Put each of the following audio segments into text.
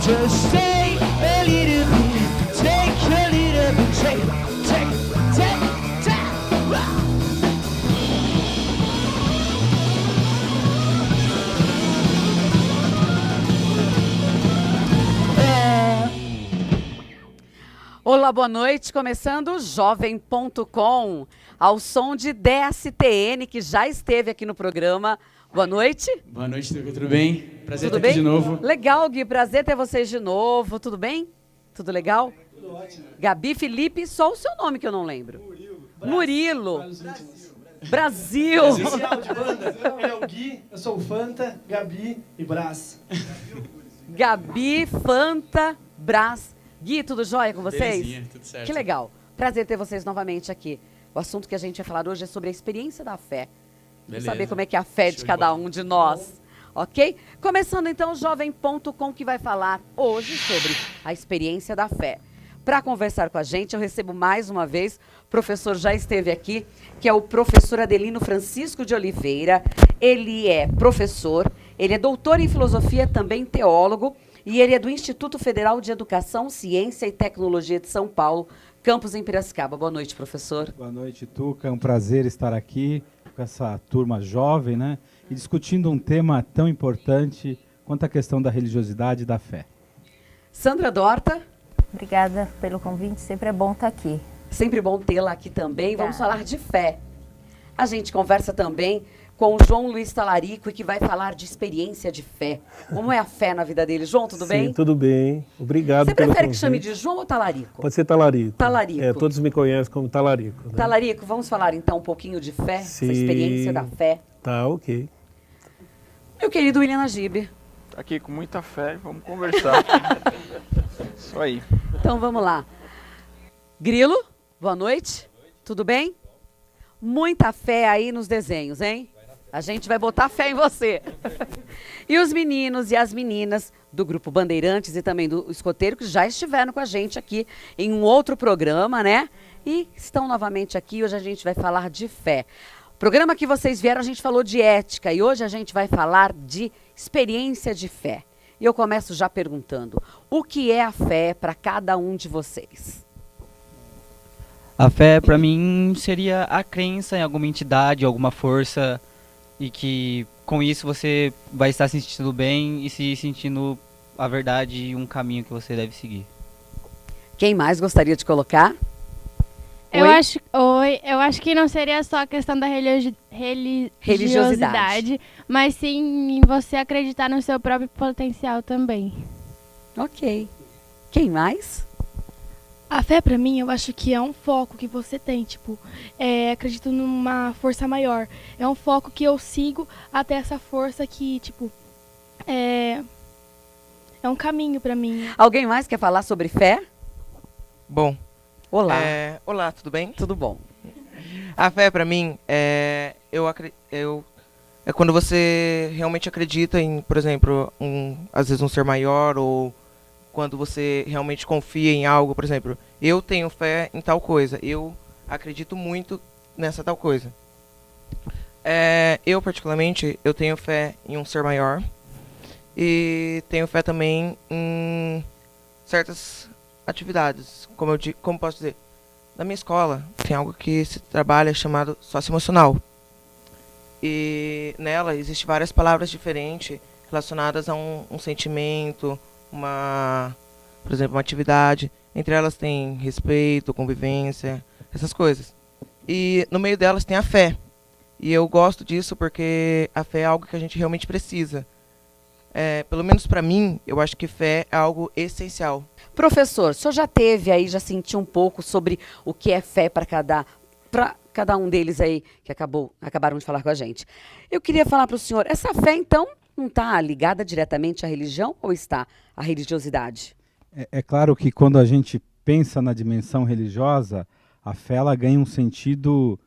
Just stay a little bit, take a little bit, take. Olá, boa noite. Começando o Jovem.com, ao som de DSTN, que já esteve aqui no programa. Boa noite. Boa noite, tudo bem? Prazer Tudo estar aqui bem? de novo. Legal, Gui. Prazer ter vocês de novo. Tudo bem? Tudo legal? Tudo ótimo. Gabi, Felipe, só o seu nome que eu não lembro. Murilo. Brasil. Oficial de banda. Ele é o Gui, eu sou o Fanta, Gabi e Brás. Gabi, Fanta, Brás. Gui, tudo jóia com vocês? Belezinha, tudo certo. Que legal. Prazer ter vocês novamente aqui. O assunto que a gente vai falar hoje é sobre a experiência da fé. Vamos saber como é que é a fé de cada um de nós. Ok? Começando então o Jovem.com, que vai falar hoje sobre a experiência da fé. Para conversar com a gente, eu recebo mais uma vez, o professor já esteve aqui, que é o professor Adelino Francisco de Oliveira. Ele é professor, ele é doutor em filosofia, também teólogo, e ele é do Instituto Federal de Educação, Ciência e Tecnologia de São Paulo, campus em Piracicaba. Boa noite, professor. Boa noite, Tuca. É um prazer estar aqui com essa turma jovem, né? E discutindo um tema tão importante quanto a questão da religiosidade e da fé. Sandra Dorta. Obrigada pelo convite, sempre é bom estar aqui. Sempre bom tê-la aqui também. Vamos Tá. falar de fé. A gente conversa também com o João Luiz Talarico, que vai falar de experiência de fé. Como é a fé na vida dele? João, tudo bem? Sim, tudo bem. Obrigado Você pelo prefere que convite. chame de João ou Talarico? Pode ser Talarico. Talarico. É, todos me conhecem como Talarico. Né? Talarico, vamos falar então um pouquinho de fé, essa Sim. experiência da fé. Tá, ok. Meu querido William Najib. Aqui com muita fé, vamos conversar. Isso aí. Então vamos lá. Grilo, boa noite. Tudo bem? Muita fé aí nos desenhos, hein? A gente vai botar fé em você. E os meninos e as meninas do Grupo Bandeirantes e também do Escoteiro, que já estiveram com a gente aqui em um outro programa, né? E estão novamente aqui. Hoje a gente vai falar de fé. O programa que vocês vieram, a gente falou de ética. E hoje a gente vai falar de experiência de fé. E eu começo já perguntando, o que é a fé para cada um de vocês? A fé, para mim, seria a crença em alguma entidade, alguma força, e que com isso você vai estar se sentindo bem e se sentindo a verdade e um caminho que você deve seguir. Quem mais gostaria de colocar? Eu Oi? eu acho que não seria só a questão da religiosidade, mas sim em você acreditar no seu próprio potencial também. Ok. Quem mais? A fé, pra mim, eu acho que é um foco que você tem, tipo, acredito numa força maior. É um foco que eu sigo até essa força que, tipo, é um caminho pra mim. Alguém mais quer falar sobre fé? Bom, Olá. olá, tudo bem? Tudo bom. A fé pra mim é quando você realmente acredita em, por exemplo, às vezes um ser maior, ou quando você realmente confia em algo. Por exemplo, eu tenho fé em tal coisa, eu acredito muito nessa tal coisa. Eu particularmente, eu tenho fé em um ser maior e tenho fé também em certas atividades, como posso dizer, na minha escola tem algo que se trabalha chamado socioemocional, e nela existem várias palavras diferentes relacionadas a um sentimento, por exemplo, uma atividade. Entre elas tem respeito, convivência, essas coisas, e no meio delas tem a fé, e eu gosto disso porque a fé é algo que a gente realmente precisa. Pelo menos para mim, eu acho que fé é algo essencial. Professor, o senhor já teve aí, já sentiu um pouco sobre o que é fé para cada um deles aí que acabaram de falar com a gente. Eu queria falar para o senhor, essa fé então não está ligada diretamente à religião ou está à religiosidade? É claro que quando a gente pensa na dimensão religiosa, a fé ela ganha um sentido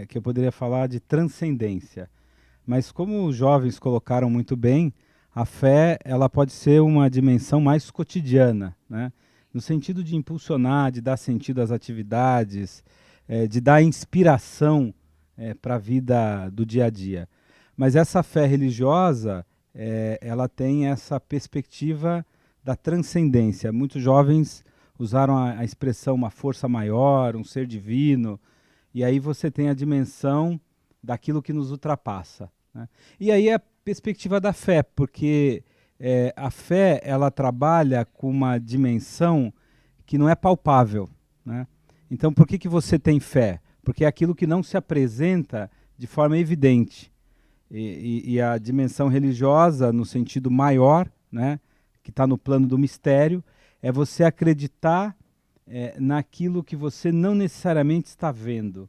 que eu poderia falar de transcendência. Mas como os jovens colocaram muito bem, a fé ela pode ser uma dimensão mais cotidiana, né? No sentido de impulsionar, de dar sentido às atividades, de dar inspiração para a vida do dia a dia. Mas essa fé religiosa, ela tem essa perspectiva da transcendência. Muitos jovens usaram a expressão uma força maior, um ser divino, e aí você tem a dimensão daquilo que nos ultrapassa, né? E aí a perspectiva da fé, porque a fé ela trabalha com uma dimensão que não é palpável, né? Então por que você tem fé? Porque é aquilo que não se apresenta de forma evidente. E a dimensão religiosa, no sentido maior, né, que está no plano do mistério, é você acreditar naquilo que você não necessariamente está vendo.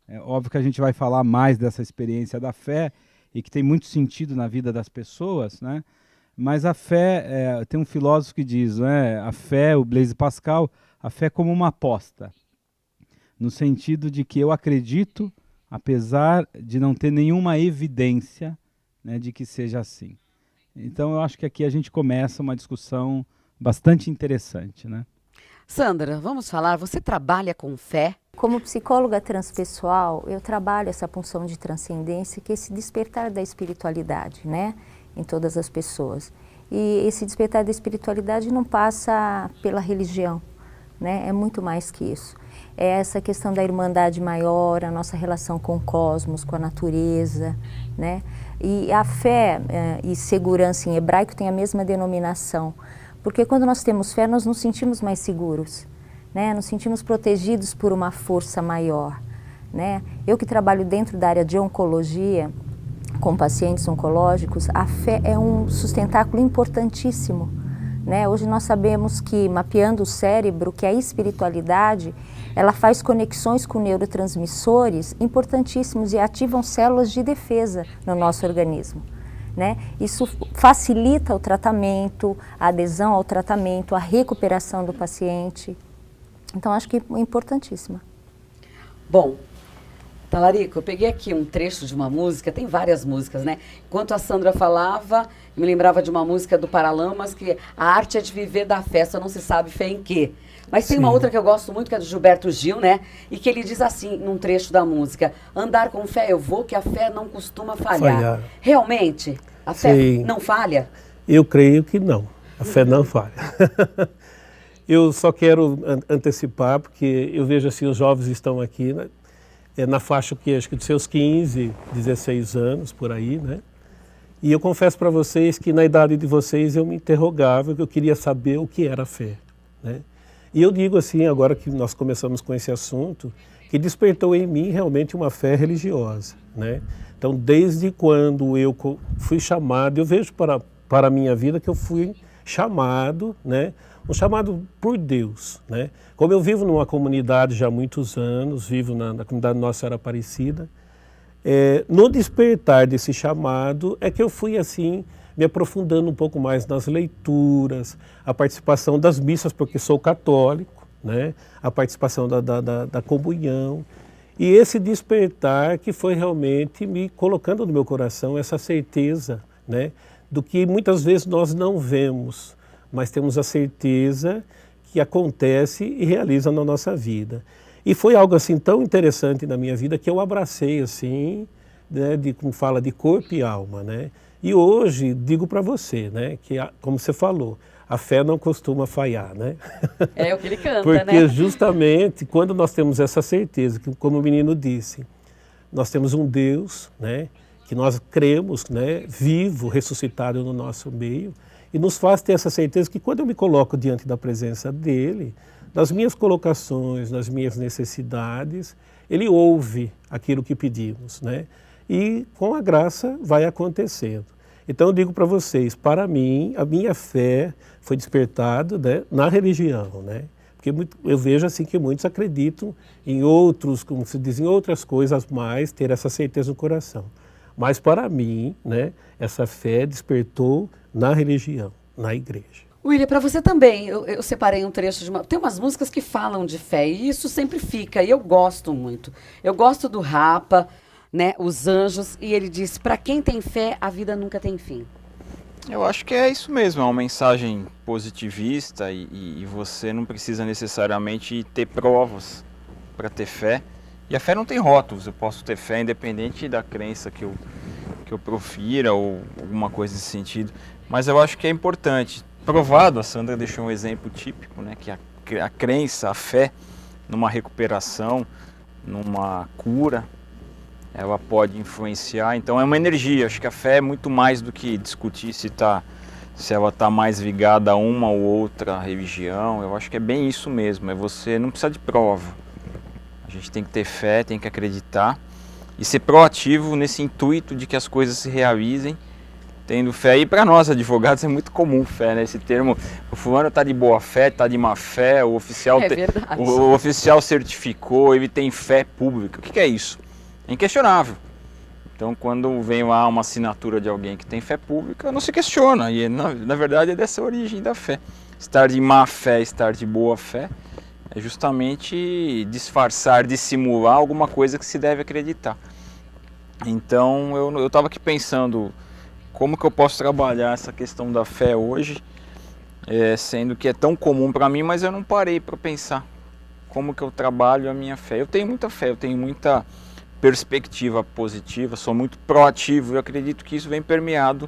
É óbvio que a gente vai falar mais dessa experiência da fé e que tem muito sentido na vida das pessoas, né? Mas a fé, tem um filósofo que diz, né, a fé, o Blaise Pascal, a fé é como uma aposta, no sentido de que eu acredito, apesar de não ter nenhuma evidência, né, de que seja assim. Então eu acho que aqui a gente começa uma discussão bastante interessante, né? Sandra, vamos falar, você trabalha com fé? Como psicóloga transpessoal, eu trabalho essa função de transcendência, que é esse despertar da espiritualidade, né, em todas as pessoas. E esse despertar da espiritualidade não passa pela religião, né, é muito mais que isso. É essa questão da irmandade maior, a nossa relação com o cosmos, com a natureza, né? E a fé e segurança em hebraico tem a mesma denominação, porque quando nós temos fé, nós nos sentimos mais seguros, né? Nos sentimos protegidos por uma força maior, né? Eu que trabalho dentro da área de oncologia, com pacientes oncológicos, a fé é um sustentáculo importantíssimo, né? Hoje nós sabemos que, mapeando o cérebro, que a espiritualidade, ela faz conexões com neurotransmissores importantíssimos e ativam células de defesa no nosso organismo, né? Isso facilita o tratamento, a adesão ao tratamento, a recuperação do paciente. Então, acho que é importantíssima. Bom, Talarico, eu peguei aqui um trecho de uma música, tem várias músicas, né? Enquanto a Sandra falava, eu me lembrava de uma música do Paralamas, que a arte é de viver da fé, só não se sabe fé em quê. Mas tem uma outra que eu gosto muito, que é do Gilberto Gil, né? E que ele diz assim, num trecho da música, andar com fé eu vou, que a fé não costuma falhar. Realmente, a fé não falha? Eu creio que não, a fé não falha. Eu só quero antecipar, porque eu vejo assim, os jovens estão aqui, né? Na faixa que acho que dos seus 15, 16 anos, por aí, né? E eu confesso para vocês que na idade de vocês eu me interrogava, que eu queria saber o que era fé, né? E eu digo assim, agora que nós começamos com esse assunto, que despertou em mim realmente uma fé religiosa, né? Então, desde quando eu fui chamado, eu vejo para a minha vida que eu fui chamado, né? Um chamado por Deus, né? Como eu vivo numa comunidade já há muitos anos, vivo na comunidade Nossa Senhora Aparecida, no despertar desse chamado é que eu fui assim, me aprofundando um pouco mais nas leituras, a participação das missas, porque sou católico, né? A participação da comunhão, e esse despertar que foi realmente me colocando no meu coração essa certeza, né? Do que muitas vezes nós não vemos, mas temos a certeza que acontece e realiza na nossa vida. E foi algo assim tão interessante na minha vida que eu abracei assim, né, como fala, de corpo e alma, né? E hoje digo para você, né, que como você falou, a fé não costuma falhar, né? É o que ele canta, porque, né? justamente quando nós temos essa certeza, que como o menino disse, nós temos um Deus, né, que nós cremos, né, vivo, ressuscitado no nosso meio, e nos faz ter essa certeza que quando eu me coloco diante da presença dele, nas minhas colocações, nas minhas necessidades, ele ouve aquilo que pedimos, né? E com a graça vai acontecendo. Então eu digo para vocês, para mim, a minha fé foi despertada, né, na religião, né? Porque eu vejo assim que muitos acreditam em outros, como se diz, em outras coisas mais, ter essa certeza no coração. Mas para mim, né, essa fé despertou na religião, na igreja. William, para você também, eu separei um trecho de uma... Tem umas músicas que falam de fé, e isso sempre fica, e eu gosto muito. Eu gosto do Rapa, né, Os Anjos, e ele diz, para quem tem fé, a vida nunca tem fim. Eu acho que é isso mesmo, é uma mensagem positivista e você não precisa necessariamente ter provas para ter fé. E a fé não tem rótulos, eu posso ter fé independente da crença que eu profira ou alguma coisa nesse sentido. Mas eu acho que é importante. provado, a Sandra deixou um exemplo típico, né, que a crença, a fé numa recuperação, numa cura, ela pode influenciar. Então é uma energia. Acho que a fé é muito mais do que discutir se ela está mais ligada a uma ou outra religião. Eu acho que é bem isso mesmo. Você não precisa de prova. A gente tem que ter fé, tem que acreditar e ser proativo nesse intuito de que as coisas se realizem tendo fé. E para nós advogados é muito comum fé, né? Esse termo, o fulano está de boa fé, está de má fé, o oficial, o oficial certificou, ele tem fé pública. O que é isso? É inquestionável. Então, quando vem lá uma assinatura de alguém que tem fé pública, não se questiona. E, na verdade, é dessa origem da fé. Estar de má fé, estar de boa fé, é justamente disfarçar, dissimular alguma coisa que se deve acreditar. Então, eu estava aqui pensando como que eu posso trabalhar essa questão da fé hoje, sendo que é tão comum para mim, mas eu não parei para pensar como que eu trabalho a minha fé. Eu tenho muita fé, eu tenho muita perspectiva positiva, sou muito proativo e acredito que isso vem permeado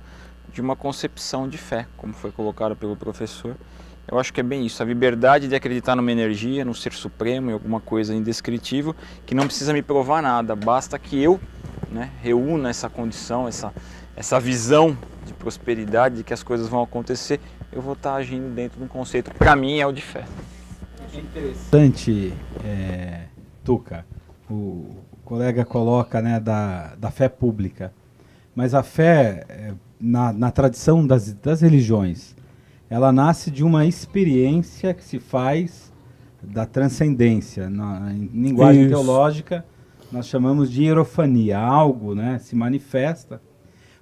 de uma concepção de fé, como foi colocado pelo professor. Eu acho que é bem isso, a liberdade de acreditar numa energia, num ser supremo, em alguma coisa indescritível, que não precisa me provar nada, basta que eu, né, reúna essa condição, essa visão de prosperidade, de que as coisas vão acontecer, eu vou estar agindo dentro de um conceito, para mim é o de fé. É interessante, Tuca, o colega coloca, né, da fé pública, mas a fé, na tradição das religiões, ela nasce de uma experiência que se faz da transcendência. Em linguagem teológica, nós chamamos de hierofania, algo, né, se manifesta.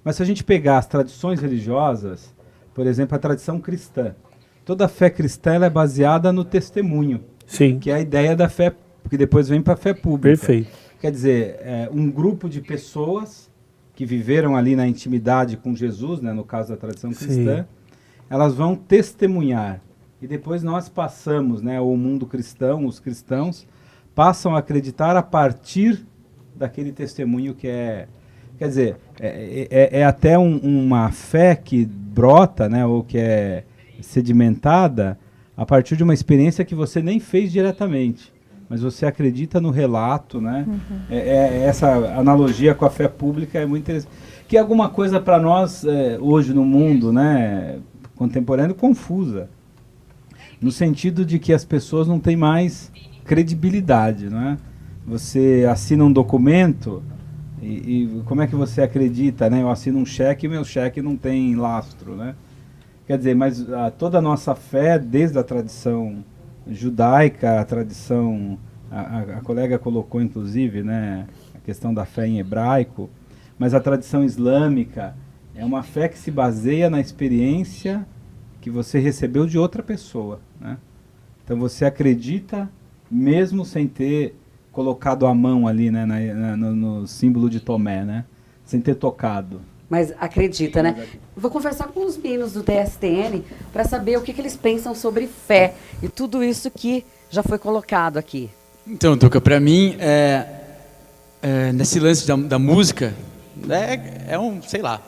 Mas se a gente pegar as tradições religiosas, por exemplo, a tradição cristã, toda a fé cristã ela é baseada no testemunho, Sim. que é a ideia da fé, que depois vem para a fé pública. Perfeito. Quer dizer, um grupo de pessoas que viveram ali na intimidade com Jesus, né, no caso da tradição cristã, Sim. elas vão testemunhar. E depois nós passamos, né, o mundo cristão, os cristãos, passam a acreditar a partir daquele testemunho que é... Quer dizer, é até uma fé que brota, né, ou que é sedimentada a partir de uma experiência que você nem fez diretamente, mas você acredita no relato, né? Uhum. Essa analogia com a fé pública é muito interessante. Que é alguma coisa para nós, hoje no mundo, né, contemporâneo, confusa. No sentido de que as pessoas não têm mais credibilidade, né? Você assina um documento... E como é que você acredita, né? Eu assino um cheque e meu cheque não tem lastro, né? Quer dizer, mas toda a nossa fé, desde a tradição judaica, a tradição... A colega colocou, inclusive, né, a questão da fé em hebraico, mas a tradição islâmica é uma fé que se baseia na experiência que você recebeu de outra pessoa, né? Então você acredita mesmo sem ter... colocado a mão ali, né, no símbolo de Tomé, né, sem ter tocado. Mas acredita, né? Vou conversar com os meninos do DSTN para saber o que eles pensam sobre fé e tudo isso que já foi colocado aqui. Então, Tuca, para mim, nesse lance da música, sei lá,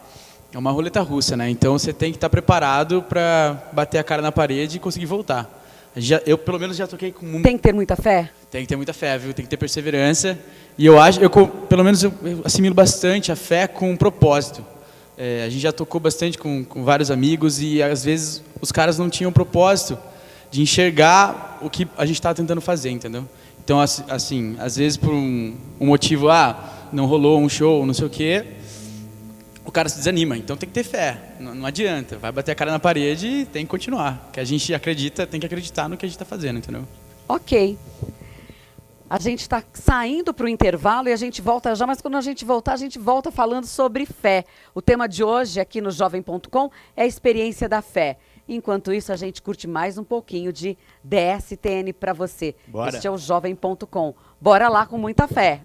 é uma roleta russa, né? Então você tem que estar preparado para bater a cara na parede e conseguir voltar. Eu, pelo menos, já toquei com... Tem que ter muita fé? Tem que ter muita fé, viu? Tem que ter perseverança. E eu pelo menos, eu assimilo bastante a fé com um propósito. A gente já tocou bastante com vários amigos e, às vezes, os caras não tinham propósito de enxergar o que a gente estava tentando fazer, entendeu? Então, assim, às vezes, por um motivo, não rolou um show, não sei o quê, o cara se desanima. Então tem que ter fé, não adianta. Vai bater a cara na parede e tem que continuar. Que a gente acredita, tem que acreditar no que a gente está fazendo, entendeu? Ok. A gente está saindo para o intervalo e a gente volta já, mas quando a gente voltar, a gente volta falando sobre fé. O tema de hoje aqui no Jovem.com é a experiência da fé. Enquanto isso, a gente curte mais um pouquinho de DSTN para você. Bora. Este é o Jovem.com. Bora lá com muita fé.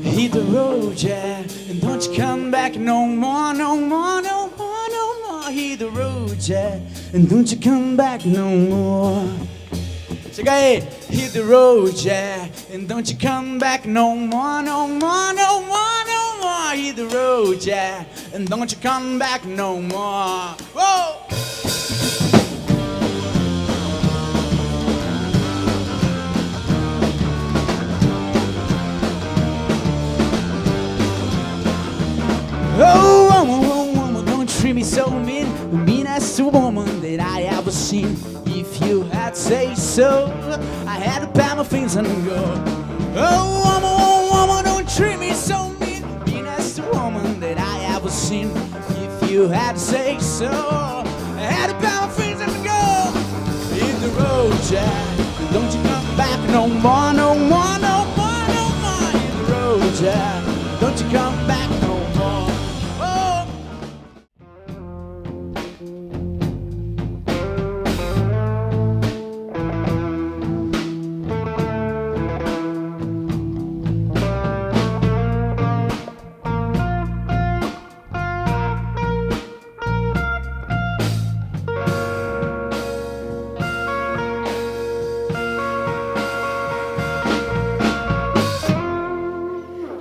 Hit the road, yeah, and don't you come back no more, no more, no more, no more. Hit the road, yeah, and don't you come back no more. Chega aí, hit the road, yeah, and don't you come back no more, no more, no more, no more. Hit the road, yeah, and don't you come back no more. Whoa! the meanest woman that I ever seen. If you had say so, I had to pack my things and go. Oh woman, don't treat me so mean. Meanest woman that I ever seen. If you had say so, I had to pack my things and go. Hit the road, Jack. Don't you come back no more, no more, no more, no more. Hit the road, Jack. Don't you come back no more. Oh.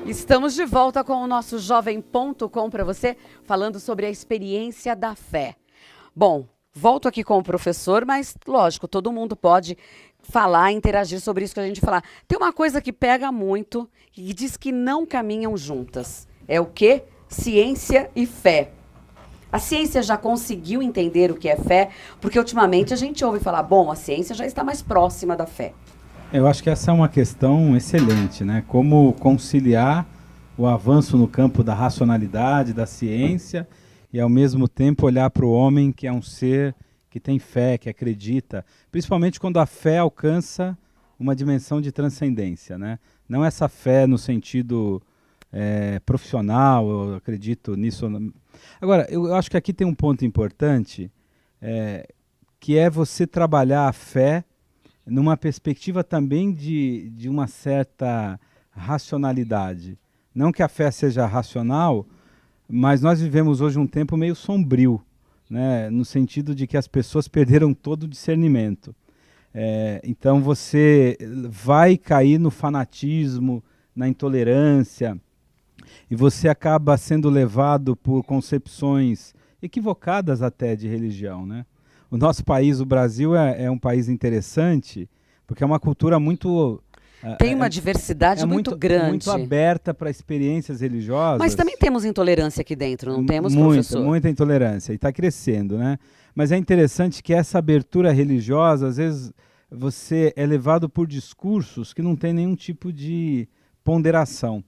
Estamos de volta com o nosso Jovem.com para você, falando sobre a experiência da fé. Bom, volto aqui com o professor, mas lógico, todo mundo pode falar, interagir sobre isso que a gente falar. Tem uma coisa que pega muito e diz que não caminham juntas. É o quê? Ciência e fé. A ciência já conseguiu entender o que é fé, porque ultimamente a gente ouve falar, bom, a ciência já está mais próxima da fé. Eu acho que essa é uma questão excelente, né? Como conciliar o avanço no campo da racionalidade, da ciência, e ao mesmo tempo olhar para o homem que é um ser que tem fé, que acredita, principalmente quando a fé alcança uma dimensão de transcendência, né? Não essa fé no sentido profissional, eu acredito nisso. Agora, eu acho que aqui tem um ponto importante, que é você trabalhar a fé numa perspectiva também de uma certa racionalidade. Não que a fé seja racional, mas nós vivemos hoje um tempo meio sombrio, né? No sentido de que as pessoas perderam todo o discernimento. Então você vai cair no fanatismo, na intolerância, e você acaba sendo levado por concepções equivocadas até de religião, né? O nosso país, o Brasil, é um país interessante, porque é uma cultura muito... Tem uma diversidade muito grande. Muito aberta para experiências religiosas. Mas também temos intolerância aqui dentro, não temos, muita, professor? Muita intolerância, e está crescendo, né? Mas é interessante que essa abertura religiosa, às vezes, você é levado por discursos que não tem nenhum tipo de ponderação.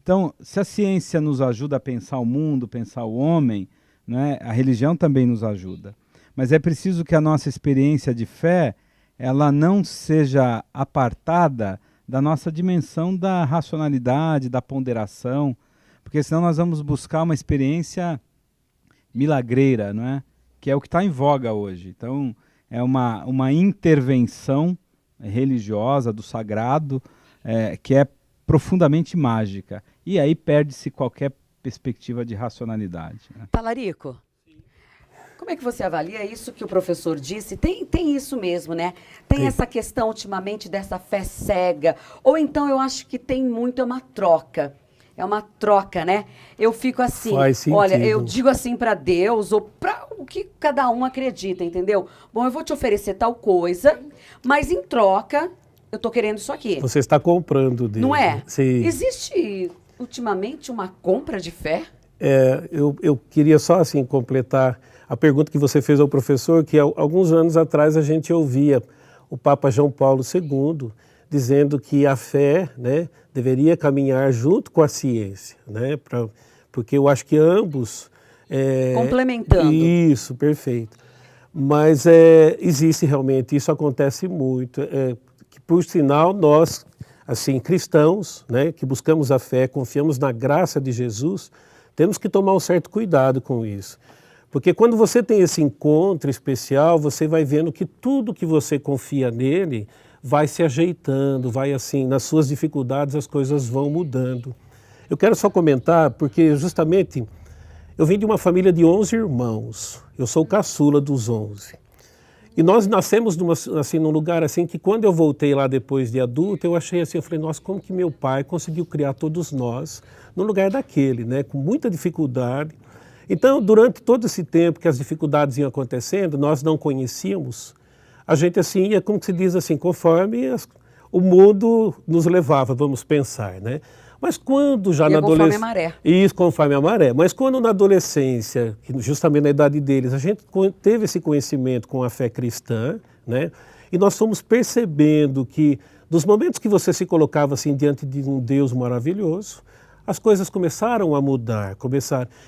Então, se a ciência nos ajuda a pensar o mundo, pensar o homem, né, a religião também nos ajuda. Mas é preciso que a nossa experiência de fé, ela não seja apartada da nossa dimensão da racionalidade, da ponderação, porque senão nós vamos buscar uma experiência milagreira, não é? Que é o que está em voga hoje. Então, é uma intervenção religiosa do sagrado, que é profundamente mágica. E aí perde-se qualquer perspectiva de racionalidade, né? Talarico, como é que você avalia isso que o professor disse? Tem isso mesmo, né? Tem essa questão ultimamente dessa fé cega. Ou então eu acho que tem muito, é uma troca. É uma troca, né? Eu fico assim, olha, eu digo assim para Deus ou para o que cada um acredita, entendeu? Bom, eu vou te oferecer tal coisa, mas em troca eu tô querendo isso aqui. Você está comprando Deus. Não é? Sim. Existe ultimamente uma compra de fé? Eu queria só assim completar a pergunta que você fez ao professor, que alguns anos atrás a gente ouvia o Papa João Paulo II dizendo que a fé, né, deveria caminhar junto com a ciência, né, porque eu acho que ambos... complementando. Isso, perfeito. Mas existe realmente, isso acontece muito, que por sinal nós, assim, cristãos, né, que buscamos a fé, confiamos na graça de Jesus, temos que tomar um certo cuidado com isso. Porque quando você tem esse encontro especial, você vai vendo que tudo que você confia nele vai se ajeitando, vai assim, nas suas dificuldades as coisas vão mudando. Eu quero só comentar, porque justamente eu vim de uma família de 11 irmãos, eu sou o caçula dos 11. E nós nascemos num lugar assim que quando eu voltei lá depois de adulto, eu achei assim, eu falei, nossa, como que meu pai conseguiu criar todos nós no lugar daquele, né, com muita dificuldade. Então, durante todo esse tempo que as dificuldades iam acontecendo, nós não conhecíamos, a gente assim ia, como se diz assim, conforme o mundo nos levava, vamos pensar, né? Mas quando já E na conforme adolescência... a maré. Isso, conforme a maré. Mas quando na adolescência, que justamente na idade deles, a gente teve esse conhecimento com a fé cristã, né? E nós fomos percebendo que, dos momentos que você se colocava assim diante de um Deus maravilhoso, as coisas começaram a mudar,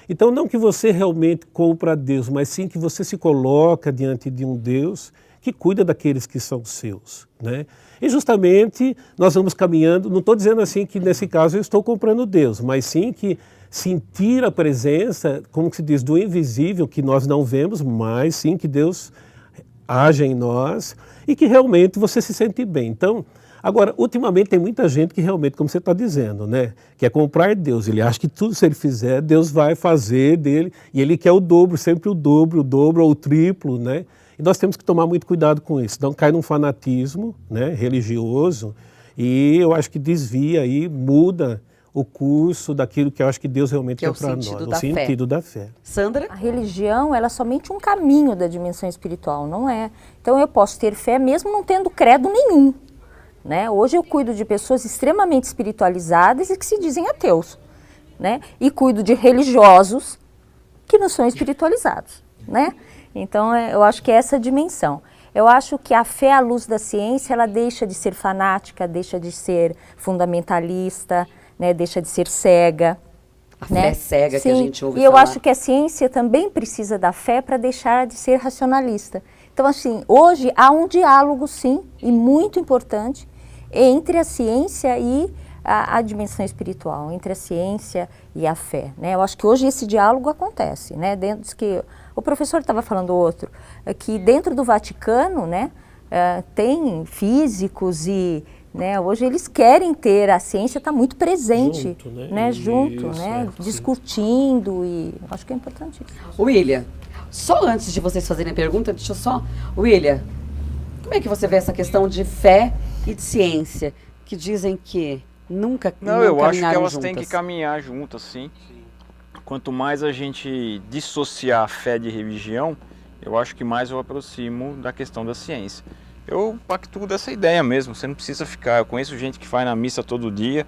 Então, não que você realmente compra a Deus, mas sim que você se coloca diante de um Deus que cuida daqueles que são seus, né? E justamente nós vamos caminhando, não estou dizendo assim que nesse caso eu estou comprando Deus, mas sim que sentir a presença, como se diz, do invisível que nós não vemos, mas sim que Deus age em nós e que realmente você se sente bem. Então, agora, ultimamente tem muita gente que realmente, como você está dizendo, né, quer comprar Deus. Ele acha que tudo se ele fizer, Deus vai fazer dele, e ele quer o dobro, sempre o dobro ou o triplo, né? E nós temos que tomar muito cuidado com isso, não cai num fanatismo, né, religioso, e eu acho que desvia aí, muda o curso daquilo que eu acho que Deus realmente quer para nós, o sentido da fé. Sandra? A religião, ela é somente um caminho da dimensão espiritual, não é? Então eu posso ter fé mesmo não tendo credo nenhum. Né? Hoje eu cuido de pessoas extremamente espiritualizadas e que se dizem ateus, né? E cuido de religiosos que não são espiritualizados, né? Então eu acho que é essa dimensão. Eu acho que a fé à luz da ciência, ela deixa de ser fanática, deixa de ser fundamentalista, né? Deixa de ser cega. A fé cega. Sim, que a gente ouve falar. E eu acho que a ciência também precisa da fé para deixar de ser racionalista. Então, assim, hoje há um diálogo, sim, e muito importante, entre a ciência e a dimensão espiritual, entre a ciência e a fé, né? Eu acho que hoje esse diálogo acontece, né? Dentro que o professor estava falando outro, que dentro do Vaticano, né, tem físicos e, né, hoje eles querem ter, a ciência está muito presente, junto, discutindo, e acho que é importante isso. William, só antes de vocês fazerem a pergunta, deixa eu só... William, como é que você vê essa questão de fé e de ciência, que dizem que nunca Não, eu acho que elas juntas? têm que caminhar juntas, sim. Quanto mais a gente dissociar a fé de religião, eu acho que mais eu aproximo da questão da ciência. Eu pactuo dessa ideia mesmo, você não precisa ficar... Eu conheço gente que vai na missa todo dia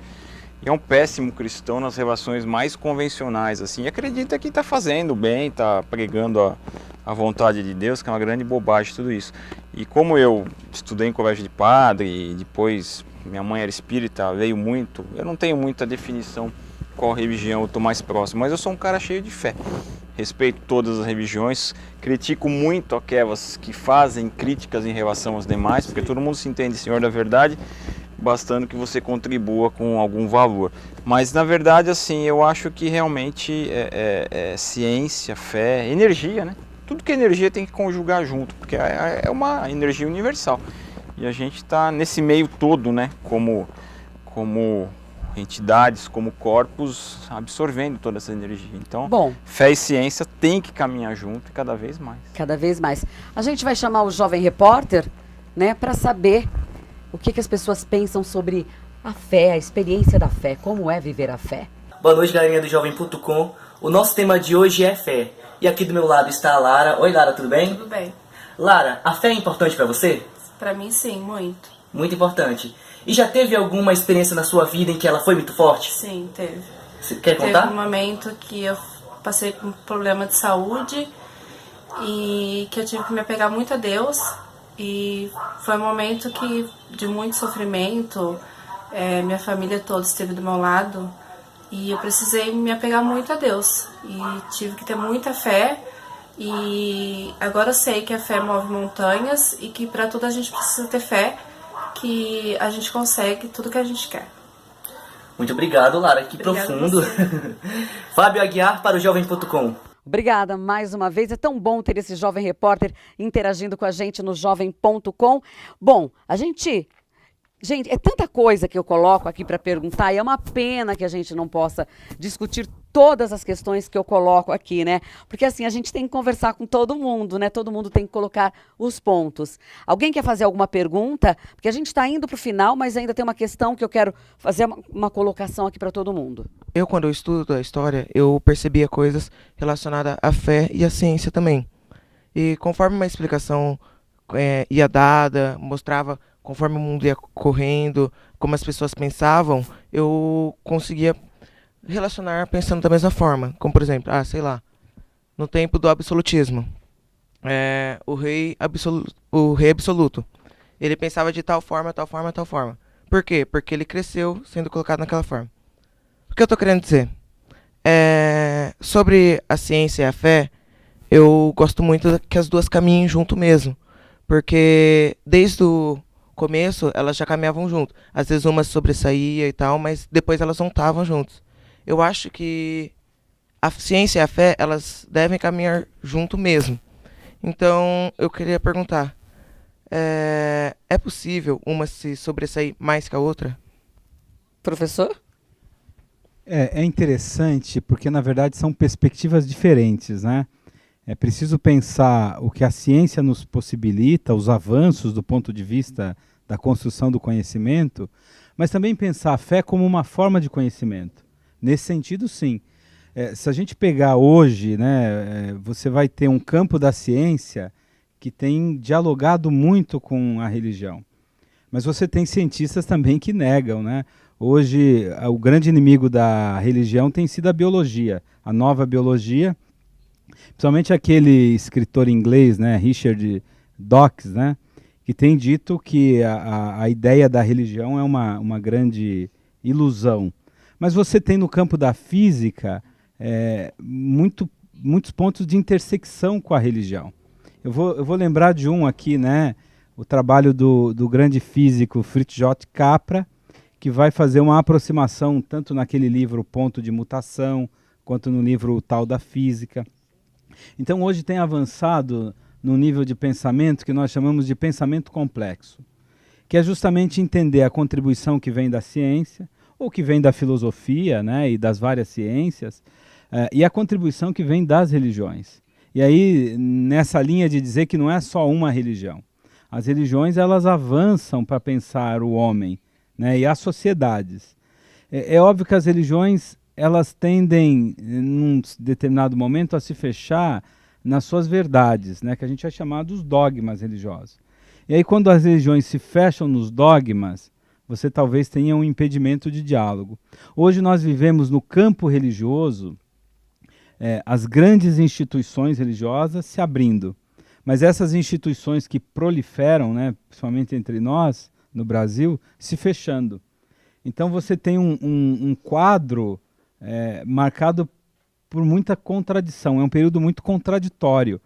e é um péssimo cristão nas relações mais convencionais, assim. E acredita que está fazendo bem, está pregando a vontade de Deus, que é uma grande bobagem tudo isso. E como eu estudei em colégio de padre e depois minha mãe era espírita, veio muito, eu não tenho muita definição qual religião eu estou mais próximo, mas eu sou um cara cheio de fé. Respeito todas as religiões, critico muito aquelas que fazem críticas em relação às demais, porque todo mundo se entende Senhor da verdade, bastando que você contribua com algum valor. Mas na verdade, assim, eu acho que realmente é ciência, fé, energia, né? Tudo que é energia tem que conjugar junto, porque é uma energia universal. E a gente está nesse meio todo, né? Como entidades, como corpos, absorvendo toda essa energia. Então, fé e ciência tem que caminhar junto e cada vez mais. Cada vez mais. A gente vai chamar o jovem repórter, né, para saber o que as pessoas pensam sobre a fé, a experiência da fé, como é viver a fé. Boa noite, galerinha do Jovem.com. O nosso tema de hoje é fé. E aqui do meu lado está a Lara. Oi, Lara, tudo bem? Tudo bem. Lara, a fé é importante para você? Para mim, sim, muito. Muito importante. E já teve alguma experiência na sua vida em que ela foi muito forte? Sim, teve. Você quer contar? Teve um momento que eu passei por um problema de saúde e que eu tive que me apegar muito a Deus. E foi um momento de muito sofrimento. Minha família toda esteve do meu lado e eu precisei me apegar muito a Deus. E tive que ter muita fé. E agora eu sei que a fé move montanhas e que para tudo a gente precisa ter fé, que a gente consegue tudo que a gente quer. Muito obrigado, Lara, que profundo. Fábio Aguiar para o Jovem.com. Obrigada mais uma vez, é tão bom ter esse jovem repórter interagindo com a gente no Jovem.com. Bom, Gente, é tanta coisa que eu coloco aqui para perguntar e é uma pena que a gente não possa discutir todas as questões que eu coloco aqui, né? Porque assim, a gente tem que conversar com todo mundo, né? Todo mundo tem que colocar os pontos. Alguém quer fazer alguma pergunta? Porque a gente está indo para o final, mas ainda tem uma questão que eu quero fazer uma colocação aqui para todo mundo. Quando eu estudo a história, eu percebia coisas relacionadas à fé e à ciência também. E conforme uma explicação ia dada, mostrava conforme o mundo ia correndo, como as pessoas pensavam, eu conseguia relacionar pensando da mesma forma. Como, por exemplo, sei lá, no tempo do absolutismo, o rei absoluto, ele pensava de tal forma, tal forma, tal forma. Por quê? Porque ele cresceu sendo colocado naquela forma. O que eu estou querendo dizer? Sobre a ciência e a fé, eu gosto muito que as duas caminhem junto mesmo. Porque desde o começo elas já caminhavam junto. Às vezes uma sobressaía e tal, mas depois elas não estavam juntas. Eu acho que a ciência e a fé, elas devem caminhar junto mesmo. Então, eu queria perguntar, é possível uma se sobressair mais que a outra? Professor? É interessante porque, na verdade, são perspectivas diferentes, né? É preciso pensar o que a ciência nos possibilita, os avanços do ponto de vista da construção do conhecimento, mas também pensar a fé como uma forma de conhecimento. Nesse sentido, sim. Se a gente pegar hoje, né, você vai ter um campo da ciência que tem dialogado muito com a religião. Mas você tem cientistas também que negam, né? Hoje, o grande inimigo da religião tem sido a biologia, a nova biologia. Principalmente aquele escritor inglês, né, Richard Dawkins, né, que tem dito que a ideia da religião é uma grande ilusão. Mas você tem no campo da física muitos pontos de intersecção com a religião. Eu vou lembrar de um aqui, né, o trabalho do grande físico Fritz J. Capra, que vai fazer uma aproximação tanto naquele livro Ponto de Mutação, quanto no livro O Tal da Física. Então hoje tem avançado no nível de pensamento que nós chamamos de pensamento complexo, que é justamente entender a contribuição que vem da ciência, ou que vem da filosofia, né, e das várias ciências, e a contribuição que vem das religiões. E aí, nessa linha de dizer que não é só uma religião. As religiões, elas avançam para pensar o homem, né, e as sociedades. É óbvio que as religiões, elas tendem, num determinado momento, a se fechar nas suas verdades, né, que a gente vai chamar dos dogmas religiosos. E aí, quando as religiões se fecham nos dogmas, você talvez tenha um impedimento de diálogo. Hoje nós vivemos no campo religioso as grandes instituições religiosas se abrindo. Mas essas instituições que proliferam, né, principalmente entre nós, no Brasil, se fechando. Então você tem um quadro marcado por muita contradição. É um período muito contraditório.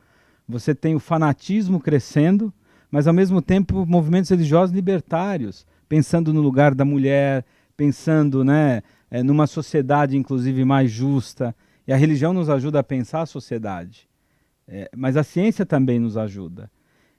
Você tem o fanatismo crescendo, mas ao mesmo tempo movimentos religiosos libertários, pensando no lugar da mulher, pensando, né, numa sociedade inclusive mais justa. E a religião nos ajuda a pensar a sociedade. Mas a ciência também nos ajuda.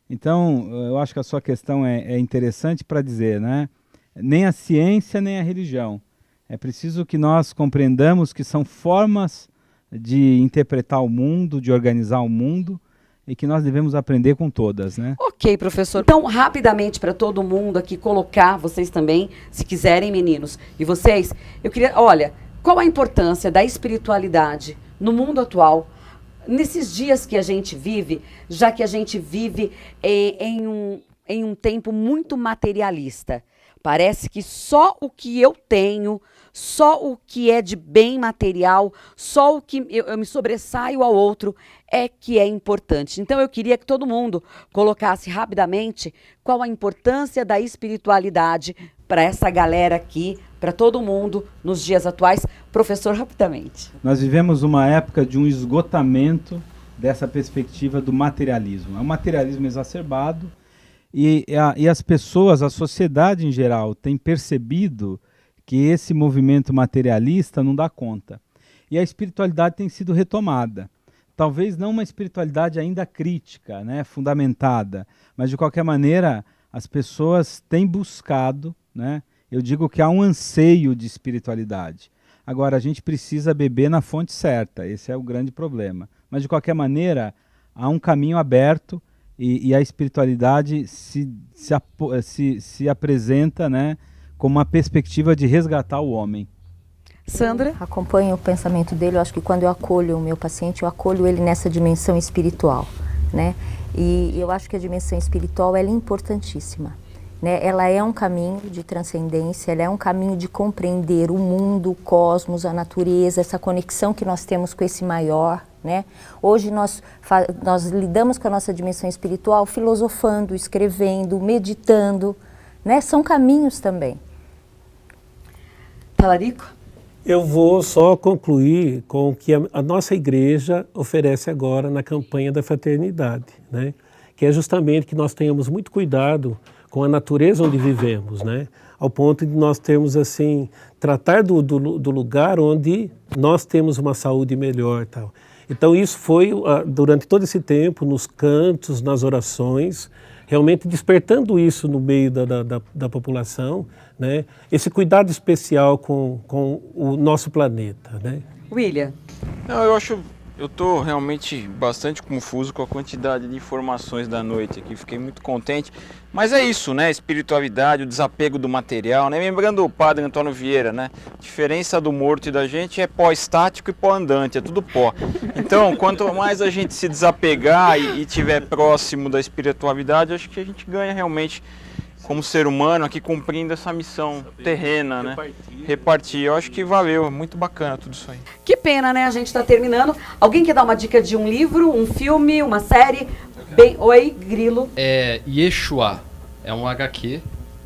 Então, eu acho que a sua questão é interessante para dizer, né? Nem a ciência, nem a religião. É preciso que nós compreendamos que são formas de interpretar o mundo, de organizar o mundo, e que nós devemos aprender com todas, né? Ok, professor. Então, rapidamente, para todo mundo aqui colocar, vocês também, se quiserem, meninos, e vocês, eu queria, olha, qual a importância da espiritualidade no mundo atual, nesses dias que a gente vive, já que a gente vive em um tempo muito materialista? Parece que só o que eu tenho, só o que é de bem material, só o que eu me sobressaio ao outro é que é importante. Então eu queria que todo mundo colocasse rapidamente qual a importância da espiritualidade para essa galera aqui, para todo mundo nos dias atuais. Professor, rapidamente. Nós vivemos uma época de um esgotamento dessa perspectiva do materialismo. É um materialismo exacerbado. E as pessoas, a sociedade em geral, tem percebido que esse movimento materialista não dá conta. E a espiritualidade tem sido retomada. Talvez não uma espiritualidade ainda crítica, né, fundamentada, mas de qualquer maneira as pessoas têm buscado, né, eu digo que há um anseio de espiritualidade. Agora, a gente precisa beber na fonte certa, esse é o grande problema. Mas de qualquer maneira, há um caminho aberto. E a espiritualidade se apresenta, né, como uma perspectiva de resgatar o homem. Sandra? Eu acompanho o pensamento dele. Eu acho que quando eu acolho o meu paciente, eu acolho ele nessa dimensão espiritual, né? E eu acho que a dimensão espiritual ela é importantíssima. né? Ela é um caminho de transcendência, ela é um caminho de compreender o mundo, o cosmos, a natureza, essa conexão que nós temos com esse maior, né? Hoje nós lidamos com a nossa dimensão espiritual filosofando, escrevendo, meditando, né? São caminhos também. Talarico? Eu vou só concluir com o que a nossa igreja oferece agora na campanha da fraternidade, né? Que é justamente que nós tenhamos muito cuidado com a natureza onde vivemos, né? Ao ponto de nós termos, assim, tratar do lugar onde nós temos uma saúde melhor, tal. Então isso foi, durante todo esse tempo, nos cantos, nas orações, realmente despertando isso no meio da população, né? Esse cuidado especial com o nosso planeta, né? William? Não, eu estou realmente bastante confuso com a quantidade de informações da noite aqui, fiquei muito contente, mas é isso, né? Espiritualidade, o desapego do material, né? Lembrando o padre Antônio Vieira, né? A diferença do morto e da gente é pó estático e pó andante, é tudo pó. Então, quanto mais a gente se desapegar e tiver próximo da espiritualidade, acho que a gente ganha realmente como ser humano aqui cumprindo essa missão terrena, né? Repartir. Eu acho que valeu, muito bacana tudo isso aí. Que pena, né? A gente está terminando. Alguém quer dar uma dica de um livro, um filme, uma série? Bem, oi, Grilo. É Yeshua, é um HQ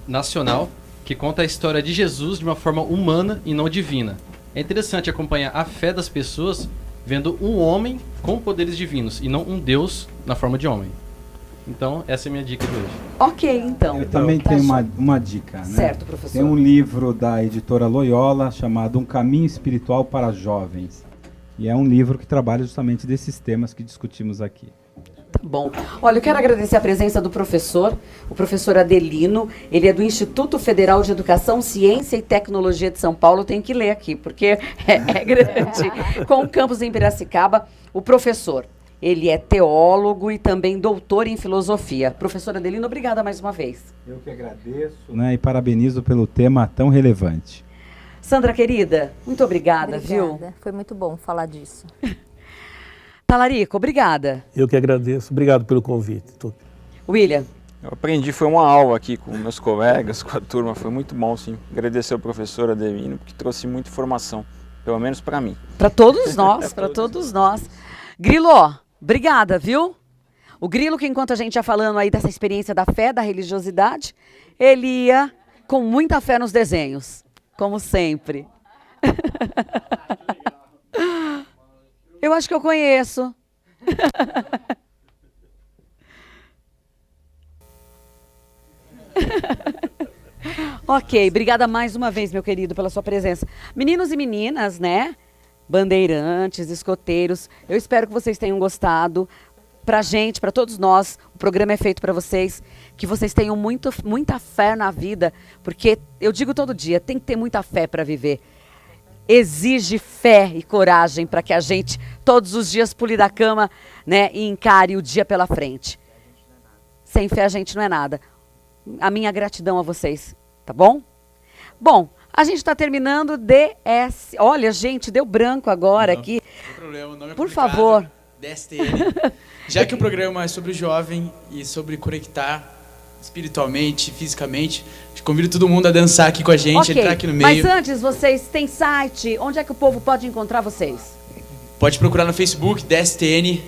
nacional que conta a história de Jesus de uma forma humana e não divina. É interessante acompanhar a fé das pessoas vendo um homem com poderes divinos e não um Deus na forma de homem. Então, essa é a minha dica de hoje. Ok, então. Eu também tenho uma dica, né? Certo, professor. Tem um livro da editora Loyola chamado Um Caminho Espiritual para Jovens. E é um livro que trabalha justamente desses temas que discutimos aqui. Tá bom. Olha, eu quero agradecer a presença do professor, o professor Adelino. Ele é do Instituto Federal de Educação, Ciência e Tecnologia de São Paulo. Tem que ler aqui, porque é grande. Com o campus em Piracicaba, o professor. Ele é teólogo e também doutor em filosofia. Professor Adelino, obrigada mais uma vez. Eu que agradeço, né, e parabenizo pelo tema tão relevante. Sandra, querida, muito obrigada, viu? Foi muito bom falar disso. Talarico, obrigada. Eu que agradeço. Obrigado pelo convite. William. Eu aprendi, foi uma aula aqui com meus colegas, com a turma, foi muito bom, sim. Agradecer ao professor Adelino, porque trouxe muita informação, pelo menos para mim. Para todos nós, para todos nós. Grilo, obrigada, viu? O Grilo, que enquanto a gente ia falando aí dessa experiência da fé, da religiosidade, ele ia com muita fé nos desenhos, como sempre. Eu acho que eu conheço. Ok, obrigada mais uma vez, meu querido, pela sua presença. Meninos e meninas, né? Bandeirantes, escoteiros, eu espero que vocês tenham gostado. Pra gente, pra todos nós, o programa é feito pra vocês, que vocês tenham muita fé na vida, porque eu digo todo dia, tem que ter muita fé pra viver. Exige fé e coragem para que a gente, todos os dias, pule da cama, né, e encare o dia pela frente. Sem fé a gente não é nada. A minha gratidão a vocês, tá bom? Bom, a gente está terminando DS. Olha, gente, deu branco agora aqui. Não tem problema, o nome é por favor. DSTN. Já que o programa é sobre o jovem e sobre conectar espiritualmente, fisicamente, convido todo mundo a dançar aqui com a gente, entrar aqui no meio. Mas antes, vocês têm site? Onde é que o povo pode encontrar vocês? Pode procurar no Facebook, DSTN.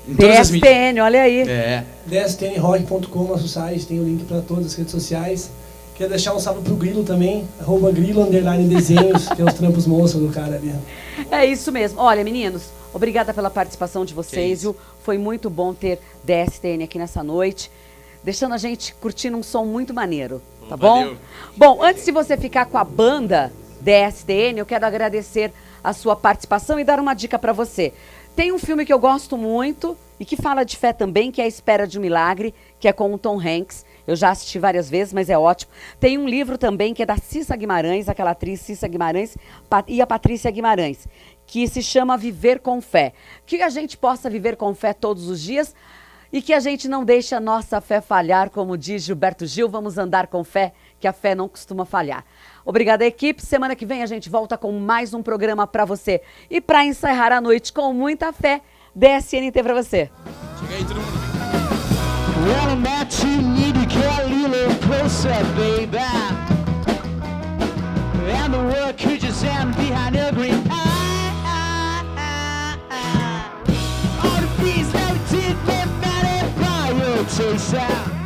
Em todas as mídias. DSTN, olha aí. É. DSTNrock.com, nosso site, tem o link para todas as redes sociais. Quero deixar um salve pro Grilo também, @Grilo_desenhos, que é os trampos monstros do cara ali. É isso mesmo. Olha, meninos, obrigada pela participação de vocês, viu? Foi muito bom ter DSTN aqui nessa noite, deixando a gente curtindo um som muito maneiro, tá bom? Valeu. Bom, antes de você ficar com a banda DSTN, eu quero agradecer a sua participação e dar uma dica para você. Tem um filme que eu gosto muito e que fala de fé também, que é A Espera de um Milagre, que é com o Tom Hanks. Eu já assisti várias vezes, mas é ótimo. Tem um livro também que é da Cissa Guimarães, aquela atriz Cissa Guimarães e a Patrícia Guimarães, que se chama Viver com Fé. Que a gente possa viver com fé todos os dias e que a gente não deixe a nossa fé falhar, como diz Gilberto Gil, vamos andar com fé, que a fé não costuma falhar. Obrigada, equipe. Semana que vem a gente volta com mais um programa para você. E para encerrar a noite com muita fé, DSNT para você. Chega aí, todo mundo. Well, I'm not too needy, get a little close. closer, baby. And the world could just end behind a green eye. All the bees that we did live out in fire chaser.